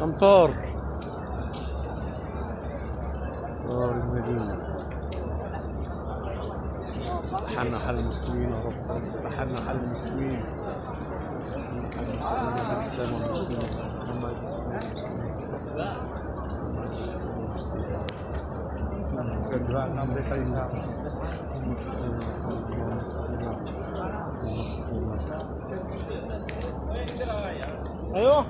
أمطار المدينة. اصلح لنا حال المسلمين يا رب، اصلح لنا حال المسلمين. عز الإسلام والمسلمين، اللهم عز الإسلام والمسلمين. ايوه